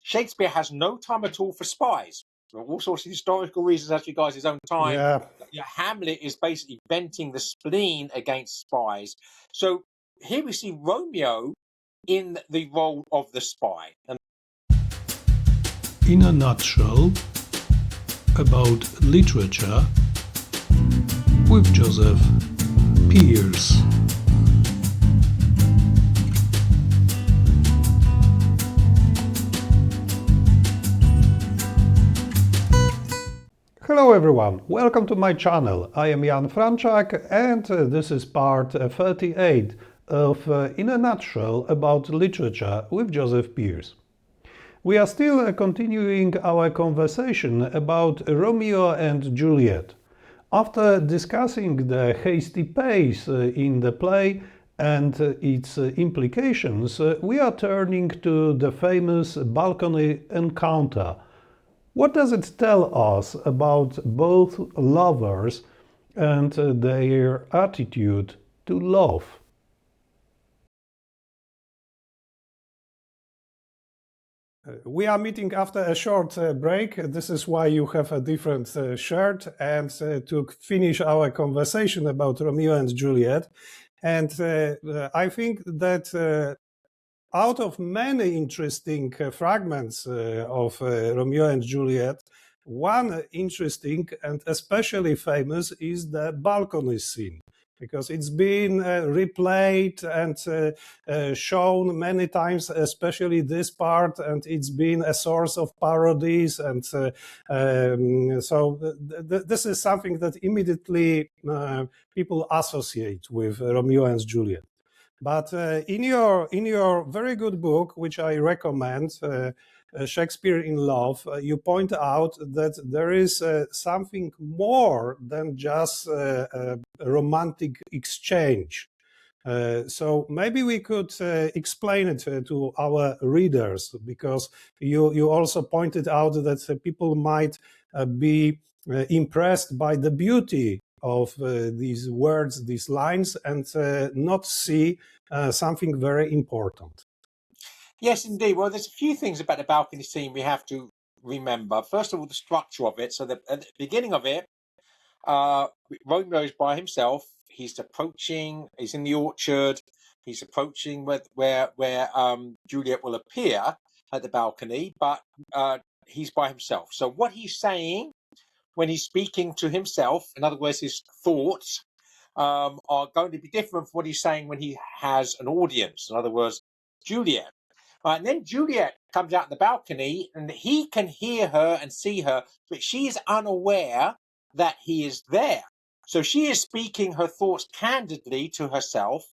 Shakespeare has no time at all for spies. For all sorts of historical reasons, as regards his own time. Yeah. Hamlet is basically venting the spleen against spies. So here we see Romeo in the role of the spy. And in a nutshell, about literature with Joseph Pearce. Hello everyone, welcome to my channel. I am Franczak and this is part 38 of In a Nutshell about literature with Joseph Pearce. We are still continuing our conversation about Romeo and Juliet. After discussing the hasty pace in the play and its implications, we are turning to the famous balcony encounter. What does it tell us about both lovers and their attitude to love? We are meeting after a short break. This is why you have a different shirt, and to finish our conversation about Romeo and Juliet. And I think that out of many interesting fragments of Romeo and Juliet, one interesting and especially famous is the balcony scene, because it's been replayed and shown many times, especially this part, and it's been a source of parodies. And this is something that immediately people associate with Romeo and Juliet. But in your very good book, which I recommend, Shakespeare in Love, you point out that there is something more than just a romantic exchange. So maybe we could explain it to our readers, because you also pointed out that people might be impressed by the beauty of these words, these lines, and not see something very important. yes, indeed. Well, there's a few things about the balcony scene we have to remember. First of all, the structure of it. So at the beginning of it, Romeo is by himself. He's approaching. He's in the orchard. He's approaching where Juliet will appear at the balcony, but he's by himself. So what he's saying when he's speaking to himself, in other words, his thoughts are going to be different from what he's saying when he has an audience. In other words, Juliet. And then Juliet comes out on the balcony and he can hear her and see her, but she is unaware that he is there. So she is speaking her thoughts candidly to herself,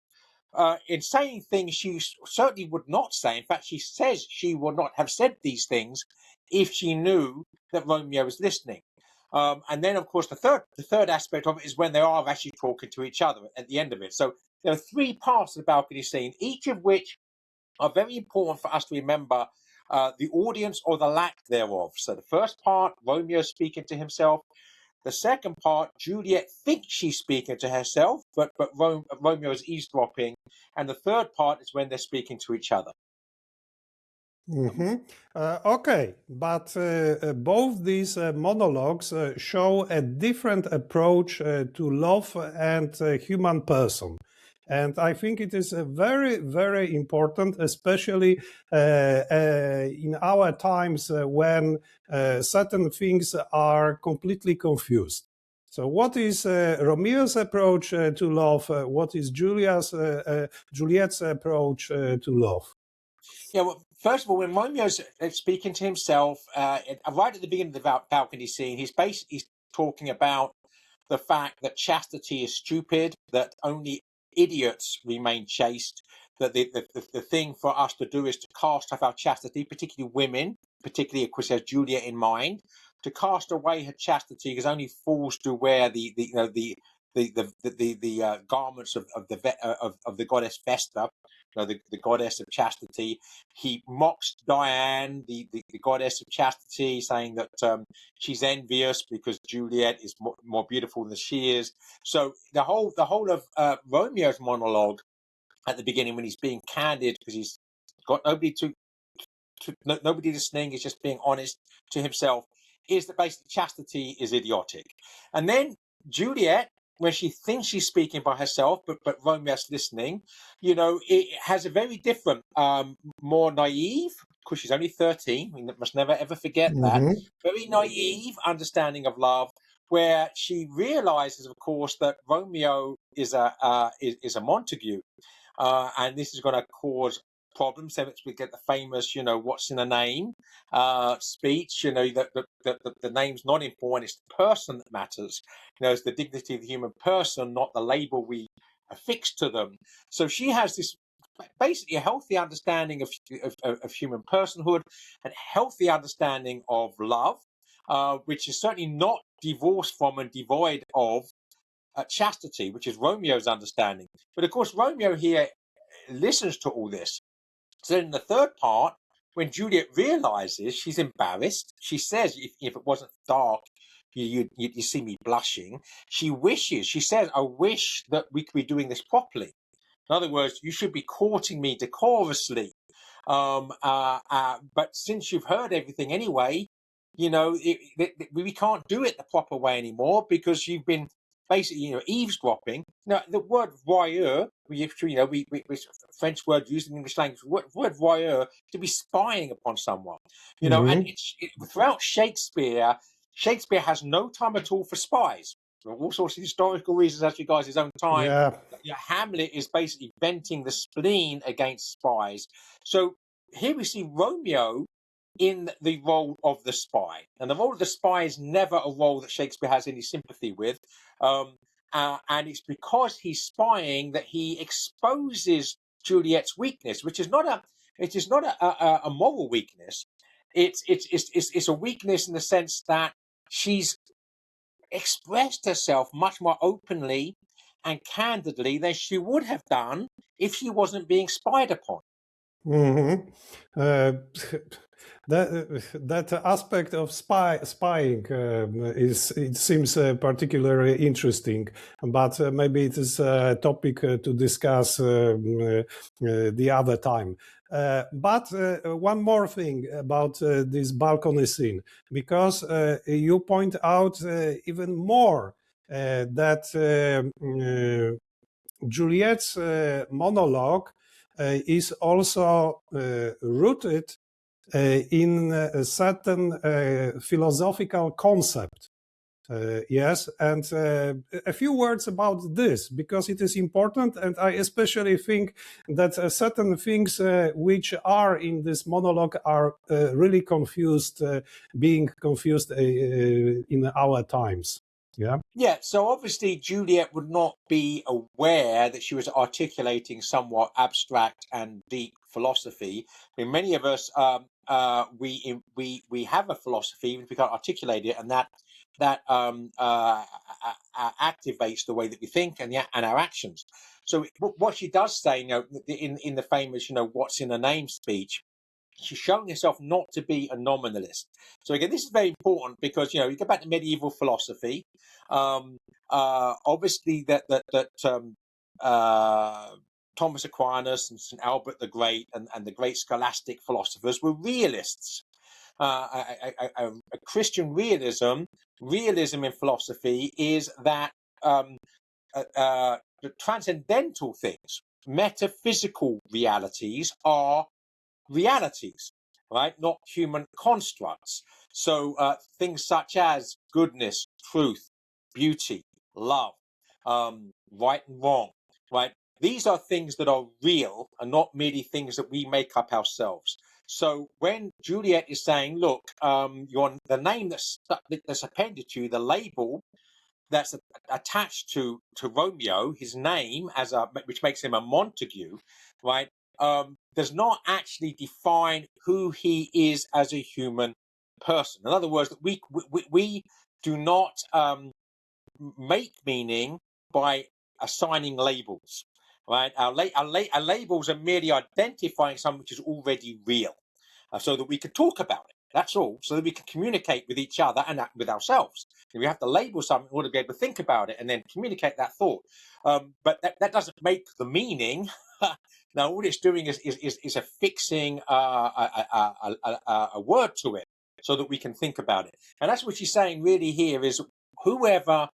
in saying things she certainly would not say. In fact, she says she would not have said these things if she knew that Romeo was listening. And then, of course, the third aspect of it is when they are actually talking to each other at the end of it. So there are three parts of the balcony scene, each of which are very important for us to remember the audience or the lack thereof. So the first part, Romeo speaking to himself. The second part, Juliet thinks she's speaking to herself, but Romeo is eavesdropping. And the third part is when they're speaking to each other. Mm-hmm. Okay, but both these monologues show a different approach to love and human person. And I think it is very, very important, especially in our times when certain things are completely confused. So what is Romeo's approach to love? What is Juliet's approach to love? Yeah, well, first of all, when Romeo's speaking to himself, right at the beginning of the balcony scene, he's basically talking about the fact that chastity is stupid, that only idiots remain chaste, that the thing for us to do is to cast off our chastity, particularly women, particularly, of course, has Juliet in mind, to cast away her chastity, because only fools do wear the garments of the goddess Vesta, the goddess of chastity. He mocks Diane, the goddess of chastity, saying that she's envious because Juliet is more beautiful than she is. So the whole of Romeo's monologue at the beginning, when he's being candid because he's got nobody to nobody listening, is just being honest to himself, is that basically chastity is idiotic. And then Juliet, when she thinks she's speaking by herself, but Romeo's listening, it has a very different, more naive, because she's only 13, we must never ever forget that, very naive understanding of love, where she realizes, of course, that Romeo is a Montague, and this is going to cause problems. So we get the famous, what's in a name speech. That the name's not important; it's the person that matters. It's the dignity of the human person, not the label we affix to them. So she has this basically a healthy understanding of human personhood and healthy understanding of love, which is certainly not divorced from and devoid of chastity, which is Romeo's understanding. But of course, Romeo here listens to all this. So in the third part, when Juliet realizes, she's embarrassed. She says, if it wasn't dark, you see me blushing. She says, I wish that we could be doing this properly. In other words, you should be courting me decorously. But since you've heard everything anyway, we can't do it the proper way anymore because you've been basically, eavesdropping. Now, the word voyeur, we French word used in English language, word voyeur, to be spying upon someone. And throughout Shakespeare has no time at all for spies. For all sorts of historical reasons, as regards his own time. Yeah. Hamlet is basically venting the spleen against spies. So here we see Romeo in the role of the spy. And the role of the spy is never a role that Shakespeare has any sympathy with. And it's because he's spying that he exposes Juliet's weakness, which is not a moral weakness. It's a weakness in the sense that she's expressed herself much more openly and candidly than she would have done if she wasn't being spied upon. That aspect of spying it seems particularly interesting, but maybe it is a topic to discuss the other time. But one more thing about this balcony scene, because you point out even more that Juliet's monologue is also rooted in a certain philosophical concept. Yes, and a few words about this, because it is important, and I especially think that certain things which are in this monologue are really being confused in our times. Yeah, so obviously Juliet would not be aware that she was articulating somewhat abstract and deep philosophy. I mean, many of us, we have a philosophy, even if we can't articulate it, and that activates the way that we think and our actions. So what she does say, in the famous, what's in a name speech, she's showing herself not to be a nominalist. So again, this is very important because you go back to medieval philosophy. Obviously, Thomas Aquinas and St. Albert the Great and the great scholastic philosophers were realists. A Christian realism in philosophy is that the transcendental things, metaphysical realities, are realities, right? Not human constructs. So things such as goodness, truth, beauty, love, right and wrong, right? These are things that are real and not merely things that we make up ourselves. So when Juliet is saying, look, the name that's appended to you, the label that's attached to Romeo, his name which makes him a Montague, right? Does not actually define who he is as a human person. In other words, we do not make meaning by assigning labels, right? Our labels are merely identifying something which is already real, so that we can talk about it. That's all, so that we can communicate with each other and with ourselves. And we have to label something in order to be able to think about it and then communicate that thought. But that doesn't make the meaning. Now, all it's doing is affixing a word to it so that we can think about it. And that's what she's saying really here is whoever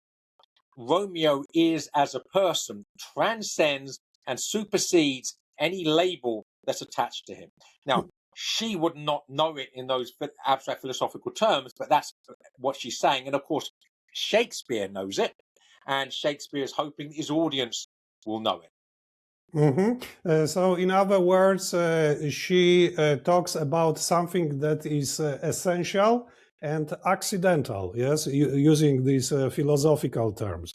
Romeo is as a person transcends and supersedes any label that's attached to him. Now, she would not know it in those abstract philosophical terms, but that's what she's saying. And of course, Shakespeare knows it, and Shakespeare is hoping his audience will know it. So, in other words, she talks about something that is essential and accidental, yes, using these philosophical terms.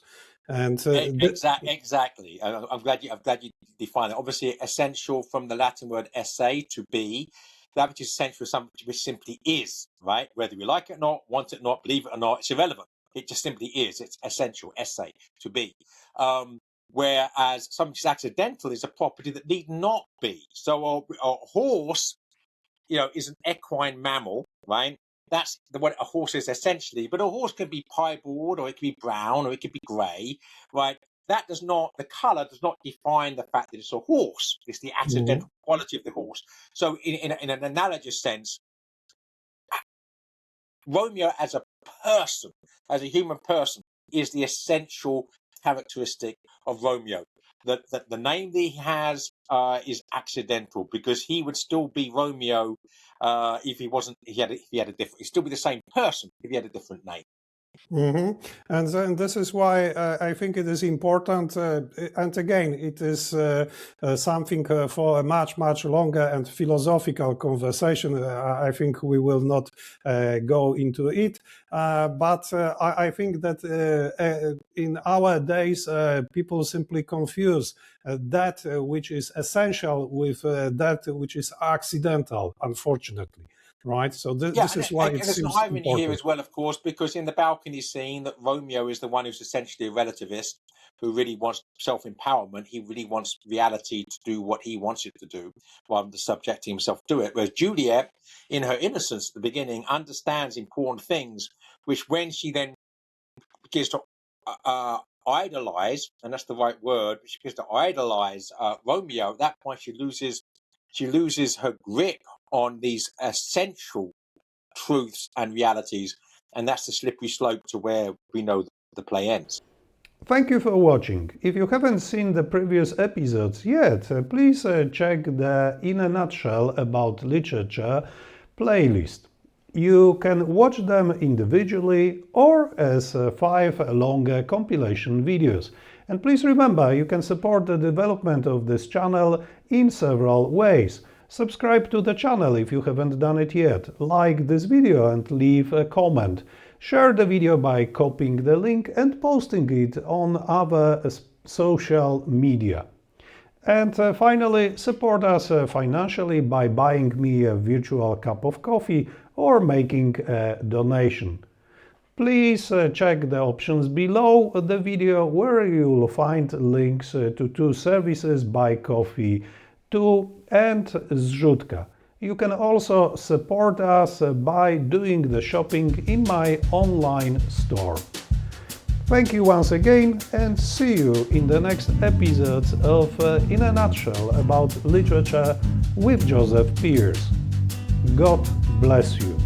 And exactly. I'm glad you define it. Obviously, essential from the Latin word esse, to be. That which is essential is something which simply is, right? Whether we like it or not, want it or not, believe it or not, it's irrelevant. It just simply is. It's essential, esse, to be. Whereas something which is accidental is a property that need not be. So a horse, is an equine mammal, right? That's what a horse is essentially. But a horse can be piebald, or it can be brown, or it could be grey, right? The colour does not define the fact that it's a horse. It's the accidental quality of the horse. So in an analogous sense, Romeo as a person, as a human person, is the essential characteristic of Romeo. That the name that he has is accidental, because he would still be Romeo if he wasn't. He'd still be the same person if he had a different name. And then this is why I think it is important, and again, it is something for a much longer and philosophical conversation. I think we will not go into it, but I think that in our days people simply confuse that which is essential with that which is accidental, unfortunately. Right, so this is why it seems important. There's an irony here as well, of course, because in the balcony scene, that Romeo is the one who's essentially a relativist who really wants self-empowerment. He really wants reality to do what he wants it to do, rather than subjecting himself to it. Whereas Juliet, in her innocence at the beginning, understands important things, which when she then begins to idolize, and that's the right word, she begins to idolize Romeo, at that point she loses her grip on these essential truths and realities, and that's the slippery slope to where we know the play ends. Thank you for watching. If you haven't seen the previous episodes yet, please check the In a Nutshell About Literature playlist. You can watch them individually or as 5 longer compilation videos. And please remember, you can support the development of this channel in several ways. Subscribe to the channel if you haven't done it yet, like this video and leave a comment. Share the video by copying the link and posting it on other social media. And finally, support us financially by buying me a virtual cup of coffee or making a donation. Please check the options below the video, where you'll find links to 2 services, Buy Coffee 2 and Zrzutka. You can also support us by doing the shopping in my online store. Thank you once again, and see you in the next episodes of In a Nutshell About Literature with Joseph Pearce. God bless you.